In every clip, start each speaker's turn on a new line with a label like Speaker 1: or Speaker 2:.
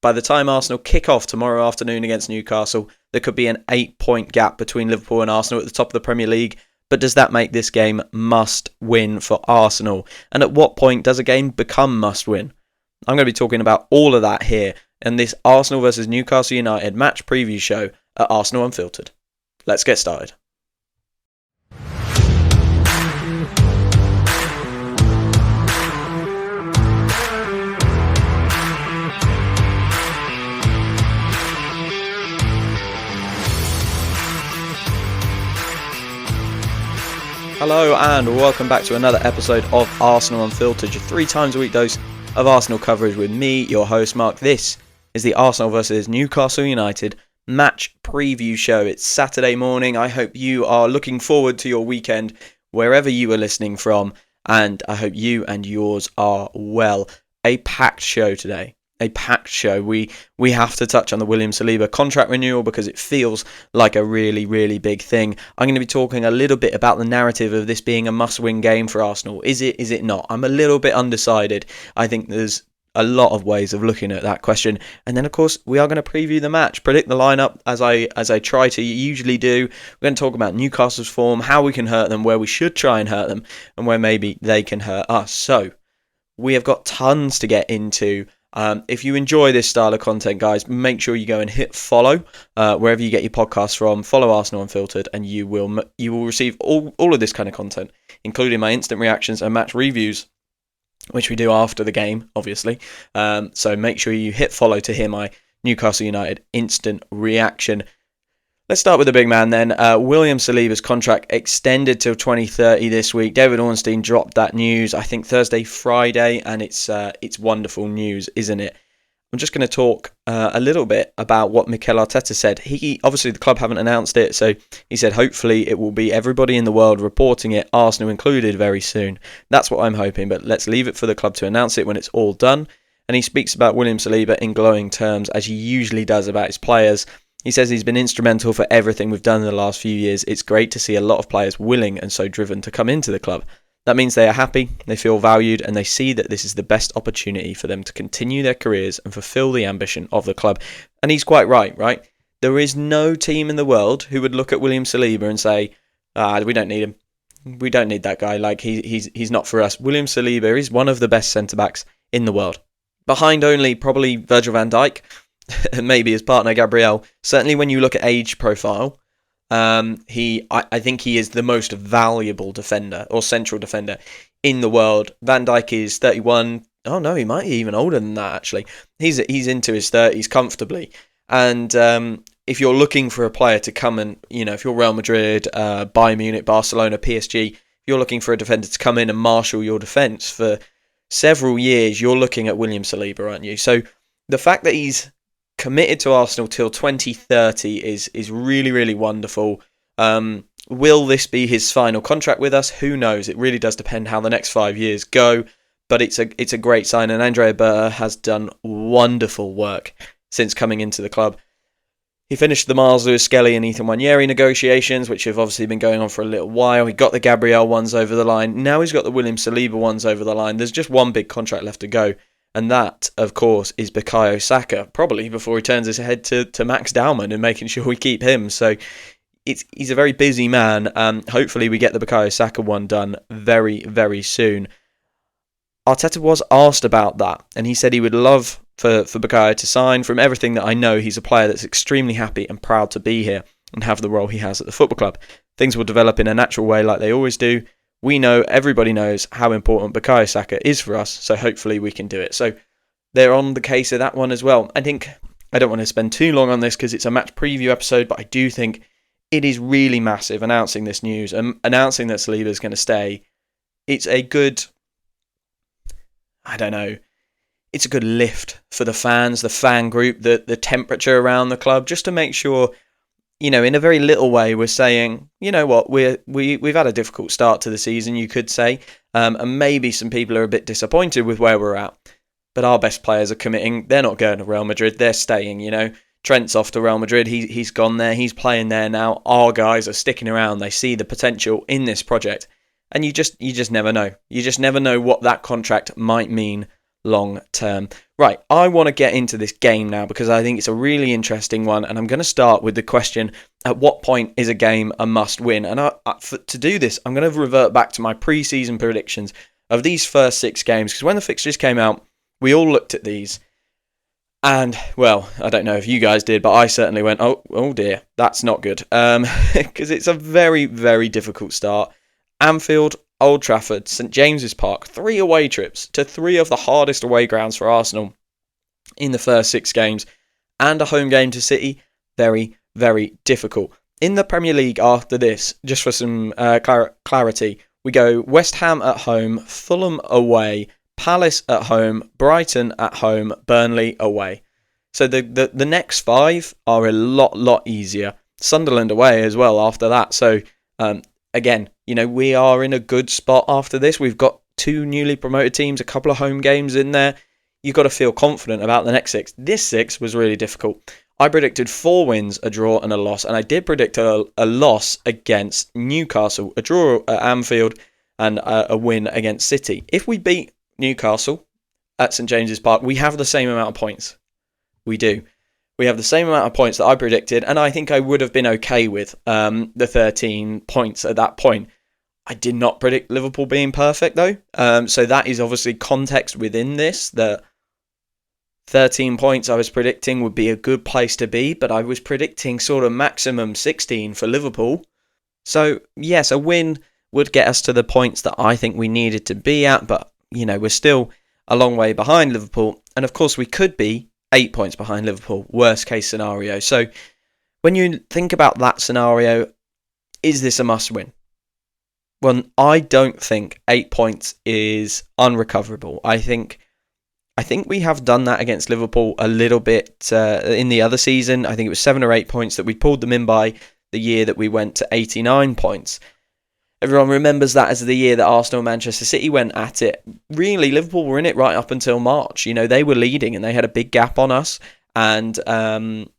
Speaker 1: By the time Arsenal kick off tomorrow afternoon against Newcastle, there could be an 8-point gap between Liverpool and Arsenal at the top of the Premier League. But does that make this game must win for Arsenal? And at what point does a game become must win? I'm going to be talking about all of that here in this Arsenal versus Newcastle United match preview show at Arsenal Unfiltered. Let's get started. Hello and welcome back to another episode of Arsenal Unfiltered, your 3 times a week dose of Arsenal coverage with me, your host Mark. This is the Arsenal versus Newcastle United match preview show. It's Saturday morning. I hope you are looking forward to your weekend wherever you are listening from, and I hope you and yours are well. A packed show today. A packed show. We have to touch on the William Saliba contract renewal because it feels like a really, really big thing. I'm going to be talking a little bit about the narrative of this being a must-win game for Arsenal. Is it not? I'm a little bit undecided. I think there's a lot of ways of looking at that question. And then, of course, we are going to preview the match, predict the lineup as I try to usually do. We're going to talk about Newcastle's form, how we can hurt them, where we should try and hurt them, and where maybe they can hurt us. So, we have got tons to get into. If you enjoy this style of content, guys, make sure you go and hit follow wherever you get your podcasts from. Follow Arsenal Unfiltered, and you will receive all of this kind of content, including my instant reactions and match reviews, which we do after the game, obviously. So make sure you hit follow to hear my Newcastle United instant reaction. Let's start with the big man then. William Saliba's contract extended till 2030 this week. David Ornstein dropped that news, I think Thursday, Friday, and it's wonderful news, isn't it? I'm just going to talk a little bit about what Mikel Arteta said. Obviously, the club haven't announced it, so he said hopefully it will be everybody in the world reporting it, Arsenal included, very soon. That's what I'm hoping, but let's leave it for the club to announce it when it's all done. And he speaks about William Saliba in glowing terms, as he usually does about his players. He says he's been instrumental for everything we've done in the last few years. It's great to see a lot of players willing and so driven to come into the club. That means they are happy, they feel valued, and they see that this is the best opportunity for them to continue their careers and fulfill the ambition of the club. And he's quite right? There is no team in the world who would look at William Saliba and say, we don't need him. We don't need that guy. Like, he's not for us. William Saliba is one of the best centre-backs in the world. Behind only probably Virgil van Dijk, maybe his partner Gabriel. Certainly when you look at age profile, I think he is the most valuable defender or central defender in the world. Van Dijk is 31. Oh no, he might be even older than that actually. He's into his 30s comfortably. And if you're looking for a player to come and, if you're Real Madrid, Bayern Munich, Barcelona, PSG, if you're looking for a defender to come in and marshal your defence for several years, you're looking at William Saliba, aren't you? So the fact that he's committed to Arsenal till 2030 is really, really wonderful. Will this be his final contract with us? Who knows? It really does depend how the next 5 years go, but it's a great sign, and Andrea Berta has done wonderful work since coming into the club. He finished the Miles Lewis-Skelly and Ethan Nwaneri negotiations, which have obviously been going on for a little while. He got the Gabriel ones over the line. Now he's got the William Saliba ones over the line. There's just one big contract left to go. And that, of course, is Bukayo Saka, probably before he turns his head to Max Dowman and making sure we keep him. So he's a very busy man. Hopefully we get the Bukayo Saka one done very, very soon. Arteta was asked about that, and he said he would love for Bukayo to sign. From everything that I know, he's a player that's extremely happy and proud to be here and have the role he has at the football club. Things will develop in a natural way like they always do. We know, everybody knows how important Bukayo Saka is for us, so hopefully we can do it. So they're on the case of that one as well. I don't want to spend too long on this because it's a match preview episode, but I do think it is really massive announcing this news and announcing that Saliba is going to stay. It's a good, it's a good lift for the fans, the fan group, the temperature around the club, just to make sure, in a very little way, we're saying, you know what, we've had a difficult start to the season, you could say, and maybe some people are a bit disappointed with where we're at. But our best players are committing. They're not going to Real Madrid. They're staying, Trent's off to Real Madrid. He's gone there. He's playing there now. Our guys are sticking around. They see the potential in this project. And you just never know. You just never know what that contract might mean long term. Right, I want to get into this game now because I think it's a really interesting one, and I'm going to start with the question, at what point is a game a must win? And to do this, I'm going to revert back to my pre-season predictions of these first 6 games, because when the fixtures came out, we all looked at these, and, well, I don't know if you guys did, but I certainly went, oh dear, that's not good, because it's a very, very difficult start. Anfield, Old Trafford, St James's Park, 3 away trips to 3 of the hardest away grounds for Arsenal in the first 6 games, and a home game to City. Very, very difficult. In the Premier League after this, just for some clarity, we go West Ham at home, Fulham away, Palace at home, Brighton at home, Burnley away. So the next 5 are a lot easier. Sunderland away as well after that. So again, we are in a good spot after this. We've got 2 newly promoted teams, a couple of home games in there. You've got to feel confident about the next 6. This 6 was really difficult. I predicted 4 wins, a draw and a loss. And I did predict a loss against Newcastle, a draw at Anfield and a win against City. If we beat Newcastle at St James's Park, we have the same amount of points. We do. We have the same amount of points that I predicted, and I think I would have been okay with the 13 points at that point. I did not predict Liverpool being perfect, though. So that is obviously context within this. The 13 points I was predicting would be a good place to be, but I was predicting sort of maximum 16 for Liverpool. So, yes, a win would get us to the points that I think we needed to be at, but, we're still a long way behind Liverpool. And, of course, we could be 8 points behind Liverpool, worst case scenario. So, when you think about that scenario, is this a must win? Well, I don't think 8 points is unrecoverable. I think we have done that against Liverpool a little bit in the other season. I think it was 7 or 8 points that we pulled them in by the year that we went to 89 points. Everyone remembers that as the year that Arsenal and Manchester City went at it. Really, Liverpool were in it right up until March. They were leading and they had a big gap on us. And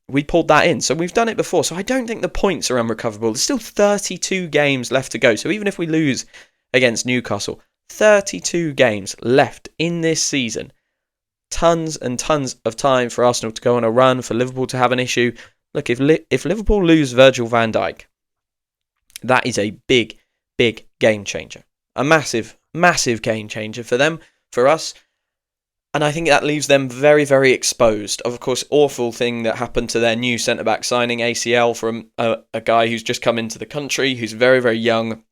Speaker 1: we pulled that in. So we've done it before. So I don't think the points are unrecoverable. There's still 32 games left to go. So even if we lose against Newcastle, 32 games left in this season. Tons and tons of time for Arsenal to go on a run, for Liverpool to have an issue. Look, if Liverpool lose Virgil van Dijk, that is a big game changer. A massive game changer for them, for us. And I think that leaves them very, very exposed. Of course, awful thing that happened to their new centre-back signing, ACL, from a guy who's just come into the country, who's very, very young.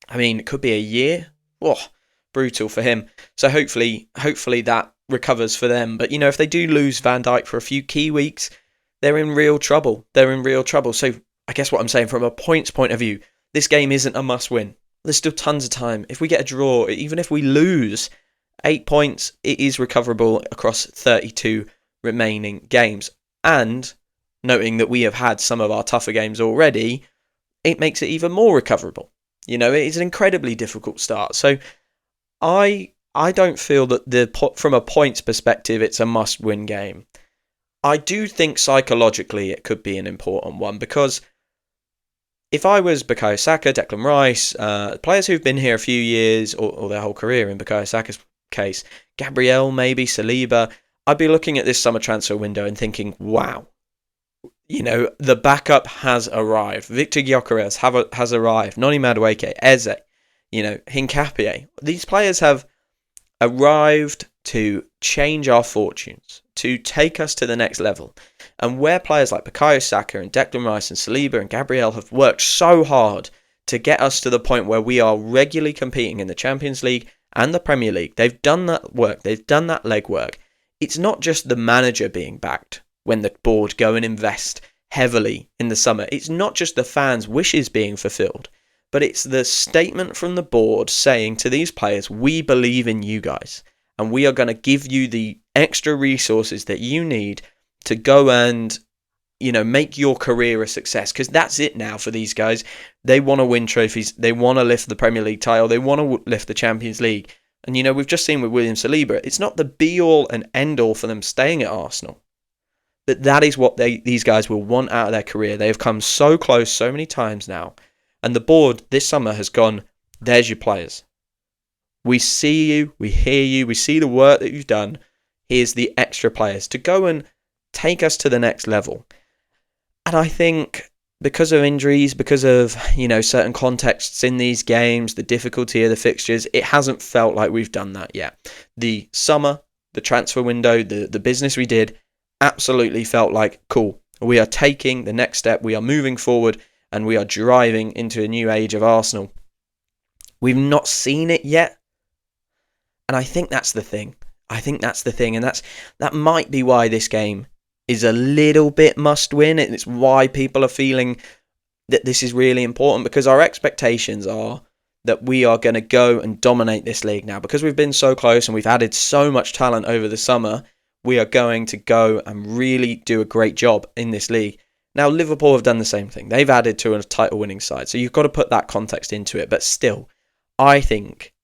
Speaker 1: I mean, it could be a year. Oh, brutal for him. So hopefully that recovers for them. But, if they do lose Van Dijk for a few key weeks, they're in real trouble. So I guess what I'm saying, from a points point of view, this game isn't a must-win. There's still tons of time. If we get a draw, even if we lose 8 points, it is recoverable across 32 remaining games. And noting that we have had some of our tougher games already, it makes it even more recoverable. It is an incredibly difficult start. So I don't feel that from a points perspective, it's a must-win game. I do think psychologically it could be an important one, because if I was Bukayo Saka, Declan Rice, players who've been here a few years, or their whole career in Bukayo Saka's case, Gabriel, maybe Saliba, I'd be looking at this summer transfer window and thinking, wow, the backup has arrived. Victor Gyökeres has arrived. Noni Madueke, Eze, Hincapié. These players have arrived to change our fortunes, to take us to the next level. And where players like Bukayo Saka and Declan Rice and Saliba and Gabriel have worked so hard to get us to the point where we are regularly competing in the Champions League and the Premier League, they've done that work, they've done that legwork. It's not just the manager being backed when the board go and invest heavily in the summer. It's not just the fans' wishes being fulfilled, but it's the statement from the board saying to these players, we believe in you guys, and we are going to give you the extra resources that you need to go and, make your career a success. Because that's it now for these guys. They want to win trophies. They want to lift the Premier League title. They want to lift the Champions League. And, we've just seen with William Saliba, it's not the be-all and end-all for them staying at Arsenal. But that is what these guys will want out of their career. They have come so close so many times now. And the board this summer has gone, there's your players. We see you, we hear you, we see the work that you've done. Here's the extra players to go and take us to the next level. And I think because of injuries, because of, certain contexts in these games, the difficulty of the fixtures, it hasn't felt like we've done that yet. The summer, the transfer window, the business we did absolutely felt like, cool, we are taking the next step, we are moving forward, and we are driving into a new age of Arsenal. We've not seen it yet, and I think that's the thing. And that might be why this game is a little bit must-win. It's why people are feeling that this is really important, because our expectations are that we are going to go and dominate this league now. Because we've been so close and we've added so much talent over the summer, we are going to go and really do a great job in this league. Now, Liverpool have done the same thing. They've added to a title-winning side, so you've got to put that context into it. But still, I think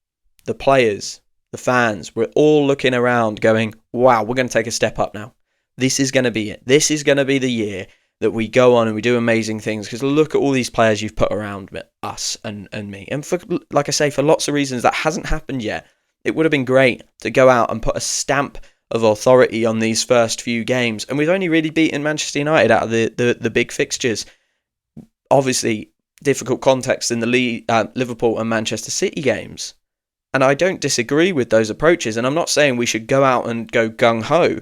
Speaker 1: the players, the fans, we're all looking around going, wow, we're going to take a step up now. This is going to be it. This is going to be the year that we go on and we do amazing things, because look at all these players you've put around us and me. And for, like I say, for lots of reasons that hasn't happened yet. It would have been great to go out and put a stamp of authority on these first few games. And we've only really beaten Manchester United out of the big fixtures. Obviously, difficult context in the Liverpool and Manchester City games. And I don't disagree with those approaches. And I'm not saying we should go out and go gung-ho.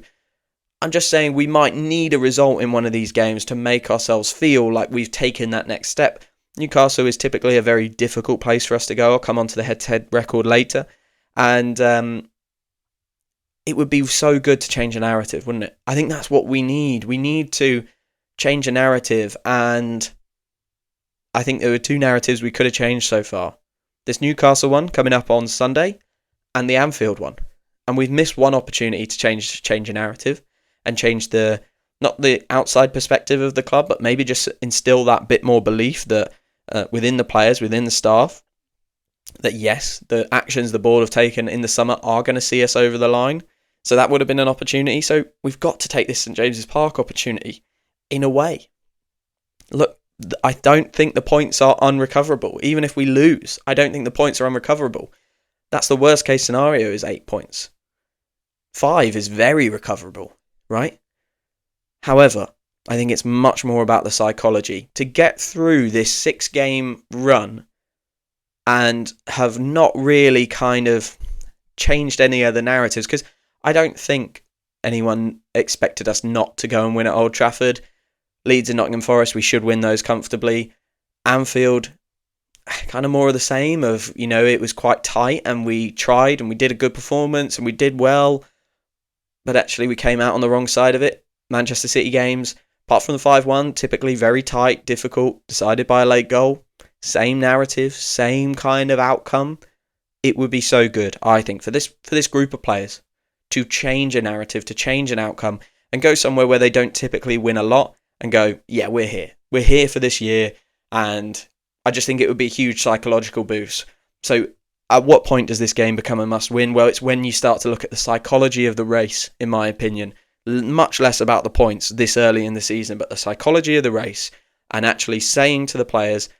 Speaker 1: I'm just saying we might need a result in one of these games to make ourselves feel like we've taken that next step. Newcastle is typically a very difficult place for us to go. I'll come on to the head-to-head record later. And it would be so good to change a narrative, wouldn't it? I think that's what we need. We need to change a narrative. And I think there were two narratives we could have changed so far. This Newcastle one coming up on Sunday and the Anfield one. And we've missed one opportunity to change a narrative. And change not the outside perspective of the club, but maybe just instill that bit more belief that within the players, within the staff, that yes, the actions the board have taken in the summer are going to see us over the line. So that would have been an opportunity. So we've got to take this St James's Park opportunity in a way. Look, I don't think the points are unrecoverable. Even if we lose, I don't think the points are unrecoverable. That's the worst case scenario, is 8 points. 5 is very recoverable. Right? However, I think it's much more about the psychology. To get through this 6-game run and have not really kind of changed any other narratives, because I don't think anyone expected us not to go and win at Old Trafford. Leeds and Nottingham Forest, we should win those comfortably. Anfield, kind of more of the same of, it was quite tight and we tried and we did a good performance and we did well. But actually we came out on the wrong side of it. Manchester City games, apart from the 5-1, typically very tight, difficult, decided by a late goal. Same narrative, same kind of outcome. It would be so good, I think, for this group of players to change a narrative, to change an outcome, and go somewhere where they don't typically win a lot and go, yeah, we're here. We're here for this year. And I just think it would be a huge psychological boost. So at what point does this game become a must-win? Well, it's when you start to look at the psychology of the race, in my opinion. Much less about the points this early in the season, but the psychology of the race, and actually saying to the players,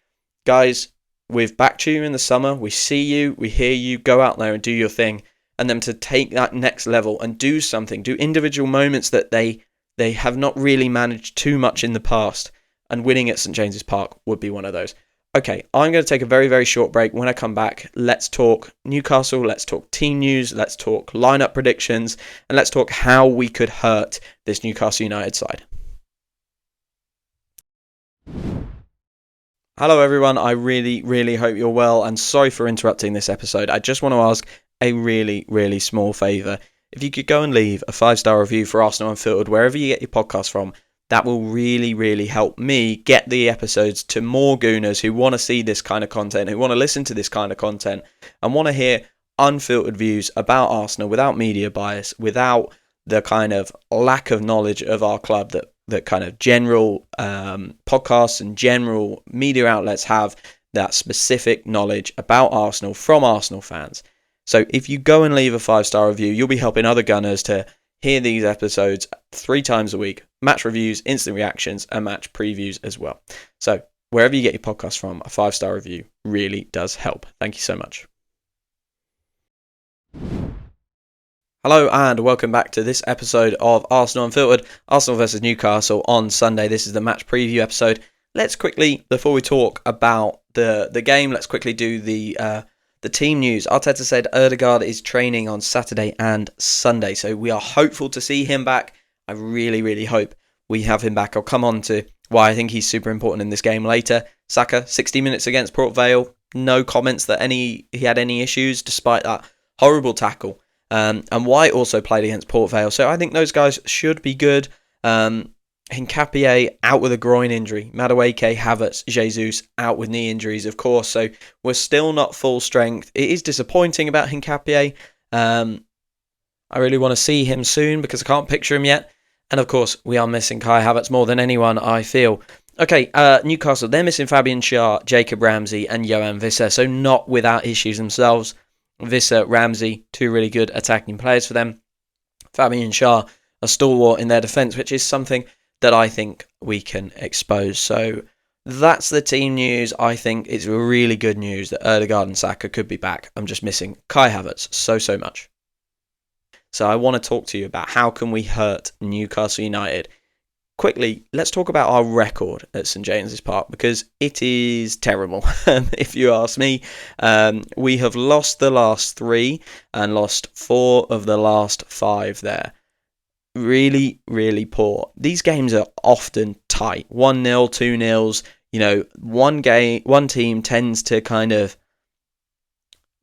Speaker 1: guys, we've backed you in the summer, we see you, we hear you, go out there and do your thing, and them to take that next level and do something, do individual moments that they have not really managed too much in the past, and winning at St James's Park would be one of those. Okay, I'm going to take a very, very short break. When I come back, let's talk Newcastle, let's talk team news, let's talk lineup predictions, and let's talk how we could hurt this Newcastle United side. Hello everyone, I really, really hope you're well, and sorry for interrupting this episode. I just want to ask a really, really small favour. If you could go and leave a 5-star review for Arsenal Unfiltered, wherever you get your podcast from, that will really, really help me get the episodes to more Gooners who want to see this kind of content, who want to listen to this kind of content, and want to hear unfiltered views about Arsenal without media bias, without the kind of lack of knowledge of our club that kind of general podcasts and general media outlets have, that specific knowledge about Arsenal from Arsenal fans. So if you go and leave a 5-star review, you'll be helping other Gunners to hear these episodes 3 times a week. Match reviews, instant reactions, and match previews as well. So wherever you get your podcast from, a 5-star review really does help. Thank you so much. Hello and welcome back to this episode of Arsenal Unfiltered, Arsenal versus Newcastle on Sunday. This is the match preview episode. Let's quickly, before we talk about the game, let's quickly do the team news. Arteta said Odegaard is training on Saturday and Sunday, so we are hopeful to see him back. I really, really hope we have him back. I'll come on to why I think he's super important in this game later. Saka, 60 minutes against Port Vale. No comments that he had any issues despite that horrible tackle. And White also played against Port Vale. So I think those guys should be good. Hincapié out with a groin injury. Madueke, Havertz, Jesus out with knee injuries, of course. So we're still not full strength. It is disappointing about Hincapié. I really want to see him soon because I can't picture him yet. And of course, we are missing Kai Havertz more than anyone, I feel. Okay, Newcastle, they're missing Fabian Schär, Jacob Ramsey and Johan Visser. So not without issues themselves. Visser, Ramsey, two really good attacking players for them. Fabian Schär, a stalwart in their defence, which is something that I think we can expose. So that's the team news. I think it's really good news that Odegaard and Saka could be back. I'm just missing Kai Havertz so much. So I want to talk to you about how can we hurt Newcastle United. Quickly, let's talk about our record at St James's Park because it is terrible, if you ask me. We have lost the last 3 and lost 4 of the last 5 there. Really, really poor. These games are often tight. 1-0, 2-0. You know, one team tends to kind of,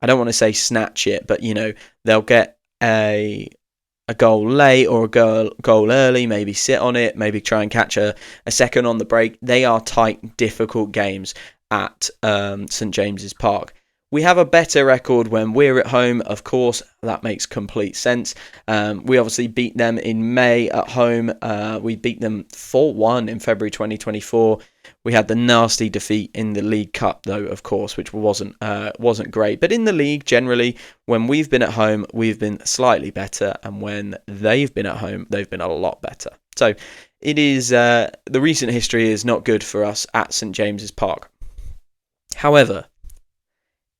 Speaker 1: I don't want to say snatch it, but, you know, they'll get a goal late or a goal early, maybe sit on it, maybe try and catch a second on the break. They are tight, difficult games at St James's Park. We have a better record when we're at home, of course, that makes complete sense. We obviously beat them in May at home. We beat them 4-1 in February 2024. We had the nasty defeat in the League Cup, though, of course, which wasn't great. But in the league, generally, when we've been at home, we've been slightly better. And when they've been at home, they've been a lot better. So it is the recent history is not good for us at St James's Park. However,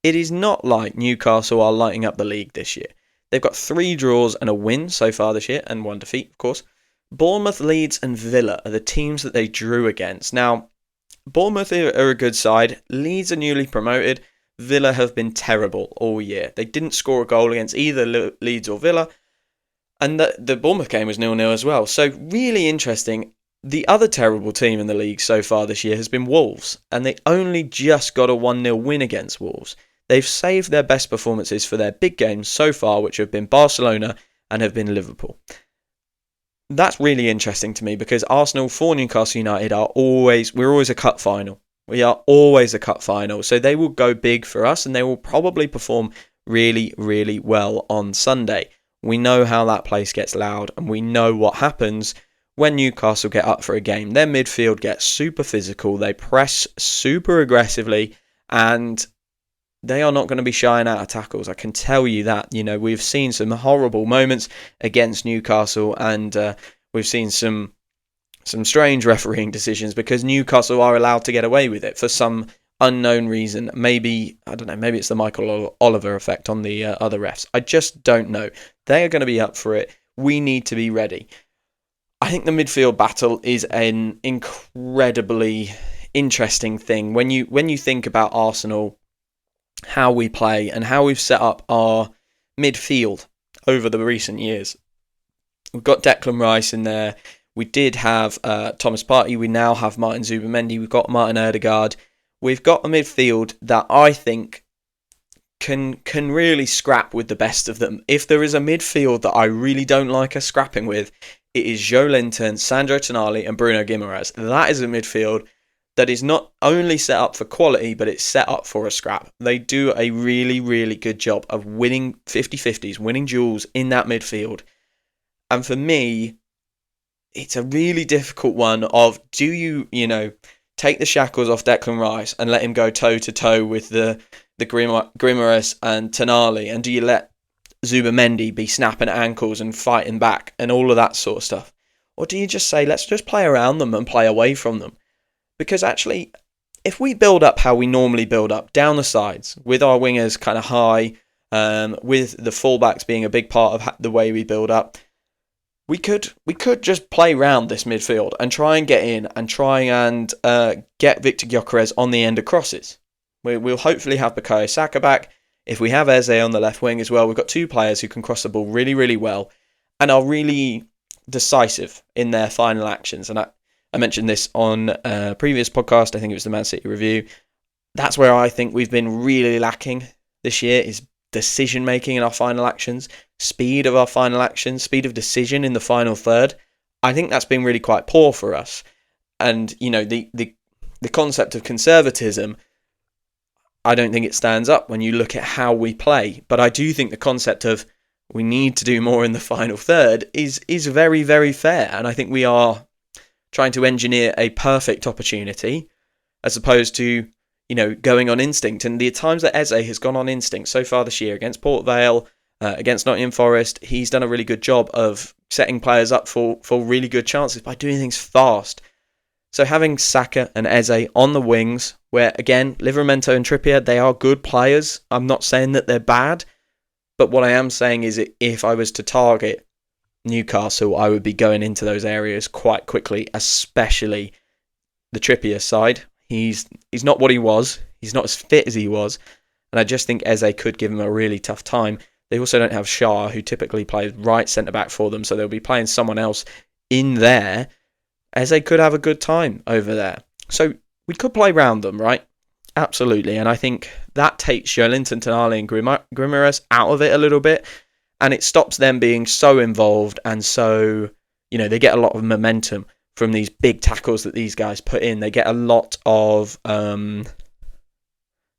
Speaker 1: it is not like Newcastle are lighting up the league this year. They've got 3 draws and a win so far this year, and 1 defeat, of course. Bournemouth, Leeds and Villa are the teams that they drew against. Now, Bournemouth are a good side. Leeds are newly promoted. Villa have been terrible all year. They didn't score a goal against either Leeds or Villa. And the Bournemouth game was 0-0 as well. So really interesting. The other terrible team in the league so far this year has been Wolves. And they only just got a 1-0 win against Wolves. They've saved their best performances for their big games so far, which have been Barcelona and have been Liverpool. That's really interesting to me because Arsenal for Newcastle United we're always a cup final. We are always a cup final. So they will go big for us and they will probably perform really, really well on Sunday. We know how that place gets loud and we know what happens when Newcastle get up for a game. Their midfield gets super physical. They press super aggressively and they are not going to be shying out of tackles. I can tell you that. You know, we've seen some horrible moments against Newcastle and we've seen some strange refereeing decisions because Newcastle are allowed to get away with it for some unknown reason. Maybe, I don't know, maybe it's the Michael Oliver effect on the other refs. I just don't know. They are going to be up for it. We need to be ready. I think the midfield battle is an incredibly interesting thing. When you think about Arsenal, how we play and how we've set up our midfield over the recent years. We've got Declan Rice in there. We did have Thomas Partey. We now have Martin Zubimendi. We've got Martin Odegaard. We've got a midfield that I think can really scrap with the best of them. If there is a midfield that I really don't like us scrapping with, it is Joe Linton, Sandro Tonali and Bruno Guimaraes. That is a midfield that is not only set up for quality, but it's set up for a scrap. They do a really, really good job of winning 50-50s, winning duels in that midfield. And for me, it's a really difficult one of, do you take the shackles off Declan Rice and let him go toe-to-toe with the Guimaraes and Tonali? And do you let Zubimendi be snapping at ankles and fighting back and all of that sort of stuff? Or do you just say, let's just play around them and play away from them? Because actually, if we build up how we normally build up, down the sides, with our wingers kind of high, with the fullbacks being a big part of the way we build up, we could just play round this midfield and try and get in and try and get Victor Gyökeres on the end of crosses. We'll hopefully have Bukayo Saka back. If we have Eze on the left wing as well, we've got two players who can cross the ball really, really well and are really decisive in their final actions. And I mentioned this on a previous podcast. I think it was the Man City review. That's where I think we've been really lacking this year, is decision making in our final actions, speed of our final actions, speed of decision in the final third. I think that's been really quite poor for us. And, you know, the concept of conservatism, I don't think it stands up when you look at how we play. But I do think the concept of we need to do more in the final third is very, very fair. And I think we are trying to engineer a perfect opportunity as opposed to, you know, going on instinct. And the times that Eze has gone on instinct so far this year, against Port Vale, against Nottingham Forest, he's done a really good job of setting players up for really good chances by doing things fast. So having Saka and Eze on the wings, where, again, Livramento and Trippier, they are good players. I'm not saying that they're bad, but what I am saying is that if I was to target Newcastle, I would be going into those areas quite quickly, especially the Trippier side. He's not what he was. He's not as fit as he was. And I just think Eze could give him a really tough time. They also don't have Shah, who typically plays right centre-back for them, so they'll be playing someone else in there. Eze could have a good time over there. So we could play round them, right? Absolutely. And I think that takes Joelinton, Tonali and Guimaraes out of it a little bit. And it stops them being so involved and so, you know, they get a lot of momentum from these big tackles that these guys put in. They get a lot of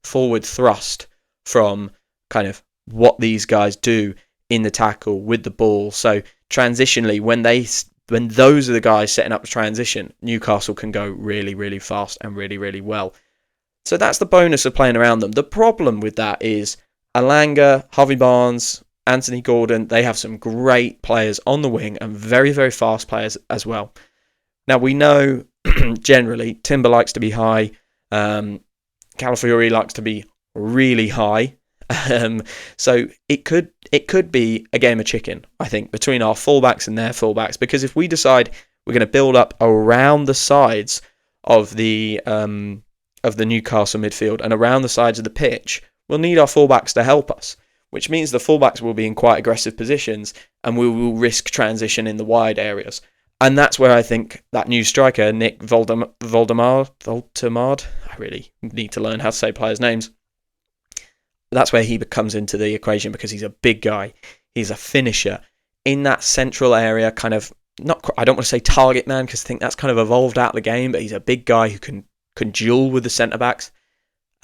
Speaker 1: forward thrust from kind of what these guys do in the tackle with the ball. So transitionally, when those are the guys setting up the transition, Newcastle can go really, really fast and really, really well. So that's the bonus of playing around them. The problem with that is Alanga, Harvey Barnes, Anthony Gordon, they have some great players on the wing and very, very fast players as well. Now, we know generally Timber likes to be high. Calafiori likes to be really high. So it could be a game of chicken, I think, between our fullbacks and their fullbacks. Because if we decide we're going to build up around the sides of the Newcastle midfield and around the sides of the pitch, we'll need our fullbacks to help us. Which means the fullbacks will be in quite aggressive positions and we will risk transition in the wide areas. And that's where I think that new striker, Nick Voldemard, I really need to learn how to say players' names. That's where he comes into the equation because he's a big guy. He's a finisher in that central area, kind of, I don't want to say target man because I think that's kind of evolved out of the game, but he's a big guy who can duel with the centre-backs.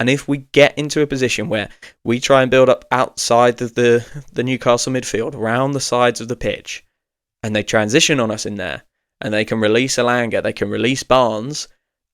Speaker 1: And if we get into a position where we try and build up outside of the Newcastle midfield, around the sides of the pitch, and they transition on us in there, and they can release Alanga, they can release Barnes,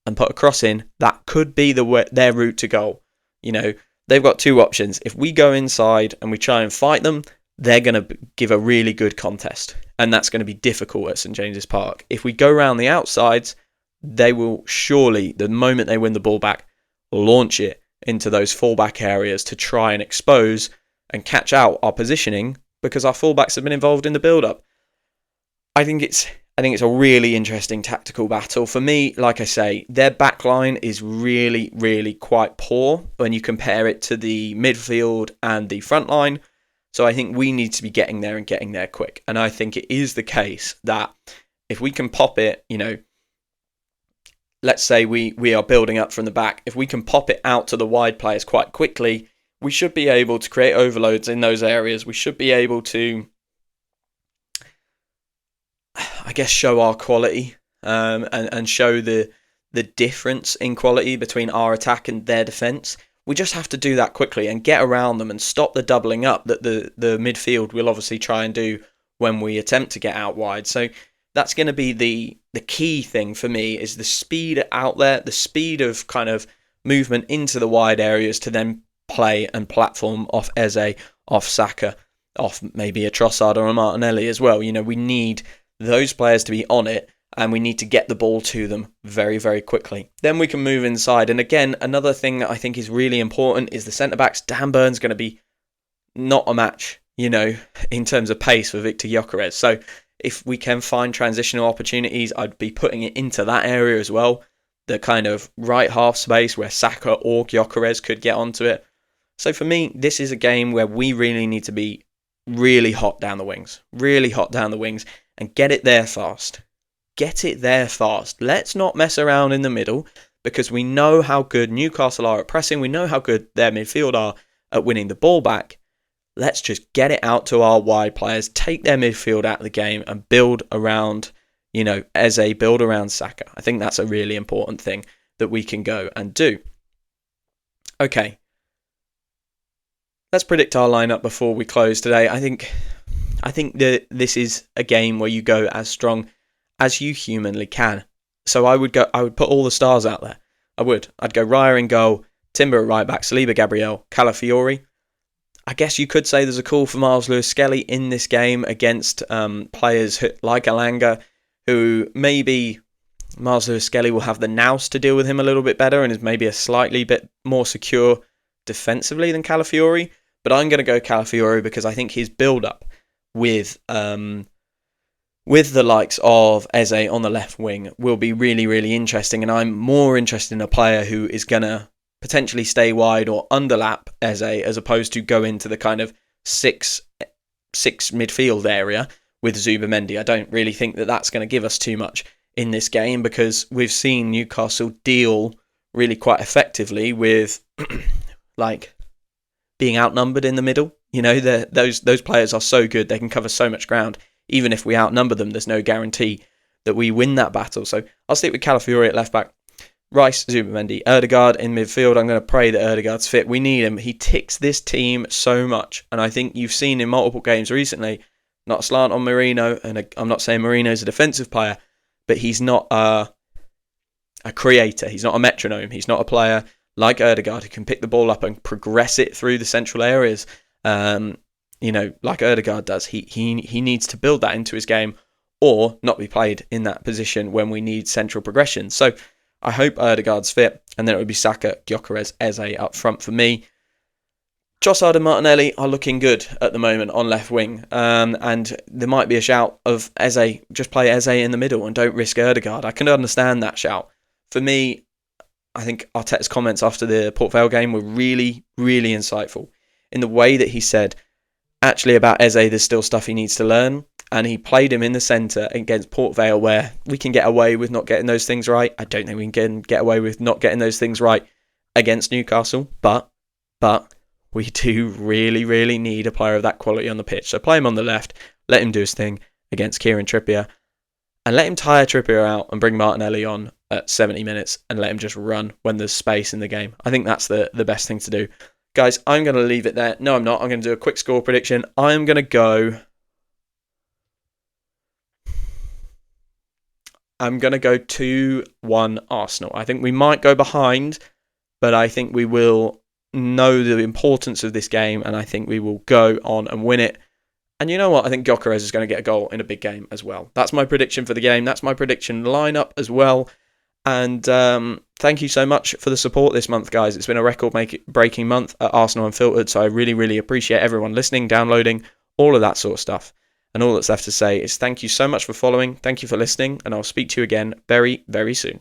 Speaker 1: and put a cross in, that could be their route to goal. You know, they've got two options. If we go inside and we try and fight them, they're going to give a really good contest, and that's going to be difficult at St James's Park. If we go around the outsides, they will surely, the moment they win the ball back, launch it into those fullback areas to try and expose and catch out our positioning because our fullbacks have been involved in the build-up. I think it's a really interesting tactical battle. For me, like I say, their backline is really, really quite poor when you compare it to the midfield and the front line. So I think we need to be getting there and getting there quick. And I think it is the case that if we can pop it, you know, let's say we are building up from the back. If we can pop it out to the wide players quite quickly, we should be able to create overloads in those areas. We should be able to, I guess, show our quality and show the difference in quality between our attack and their defence. We just have to do that quickly and get around them and stop the doubling up that the midfield will obviously try and do when we attempt to get out wide. So that's going to be the key thing for me, is the speed out there, the speed of kind of movement into the wide areas to then play and platform off Eze, off Saka, off maybe a Trossard or a Martinelli as well. You know, we need those players to be on it and we need to get the ball to them very, very quickly. Then we can move inside. And again, another thing that I think is really important is the centre-backs. Dan Burn's going to be not a match, in terms of pace for Victor Gyökeres. So if we can find transitional opportunities, I'd be putting it into that area as well. The kind of right half space where Saka or Gyökeres could get onto it. So for me, this is a game where we really need to be really hot down the wings. Really hot down the wings and get it there fast. Get it there fast. Let's not mess around in the middle because we know how good Newcastle are at pressing. We know how good their midfield are at winning the ball back. Let's just get it out to our wide players, take their midfield out of the game and build around, Eze, build around Saka. I think that's a really important thing that we can go and do. Okay. Let's predict our lineup before we close today. I think that this is a game where you go as strong as you humanly can. So I would put all the stars out there. I'd go Raya in goal, Timber at right back, Saliba, Gabriel, Calafiori. I guess you could say there's a call for Miles Lewis-Skelly in this game against players like Elanga, who maybe Miles Lewis-Skelly will have the nous to deal with him a little bit better and is maybe a slightly bit more secure defensively than Calafiori. But I'm going to go Calafiori because I think his build-up with the likes of Eze on the left wing will be really, really interesting. And I'm more interested in a player who is going to potentially stay wide or underlap Eze as opposed to go into the kind of six midfield area with Zubimendi. I don't really think that that's going to give us too much in this game because we've seen Newcastle deal really quite effectively with being outnumbered in the middle. Those players are so good, they can cover so much ground. Even if we outnumber them, there's no guarantee that we win that battle. So I'll stick with Calafiori at left back. Rice, Zubimendi, Odegaard in midfield. I'm going to pray that Odegaard's fit. We need him. He ticks this team so much. And I think you've seen in multiple games recently, not a slant on Merino, and I'm not saying Merino's a defensive player, but he's not a creator. He's not a metronome. He's not a player like Odegaard who can pick the ball up and progress it through the central areas, like Odegaard does. He needs to build that into his game or not be played in that position when we need central progression. So I hope Odegaard's fit, and then it would be Saka, Gyökeres, Eze up front for me. Trossard and Martinelli are looking good at the moment on left wing, and there might be a shout of Eze, just play Eze in the middle and don't risk Odegaard. I can understand that shout. For me, I think Arteta's comments after the Port Vale game were really, really insightful in the way that he said, actually about Eze, there's still stuff he needs to learn. And he played him in the centre against Port Vale where we can get away with not getting those things right. I don't think we can get away with not getting those things right against Newcastle. But we do really, really need a player of that quality on the pitch. So play him on the left, let him do his thing against Kieran Trippier, and let him tire Trippier out and bring Martinelli on at 70 minutes and let him just run when there's space in the game. I think that's the best thing to do. Guys, I'm going to leave it there. No, I'm not. I'm going to do a quick score prediction. I'm going to go 2-1 Arsenal. I think we might go behind, but I think we will know the importance of this game, and I think we will go on and win it. And you know what? I think Gyökeres is going to get a goal in a big game as well. That's my prediction for the game. That's my prediction lineup as well. And thank you so much for the support this month, guys. It's been a record-breaking month at Arsenal Unfiltered, so I really, really appreciate everyone listening, downloading, all of that sort of stuff. And all that's left to say is thank you so much for following, thank you for listening, and I'll speak to you again very, very soon.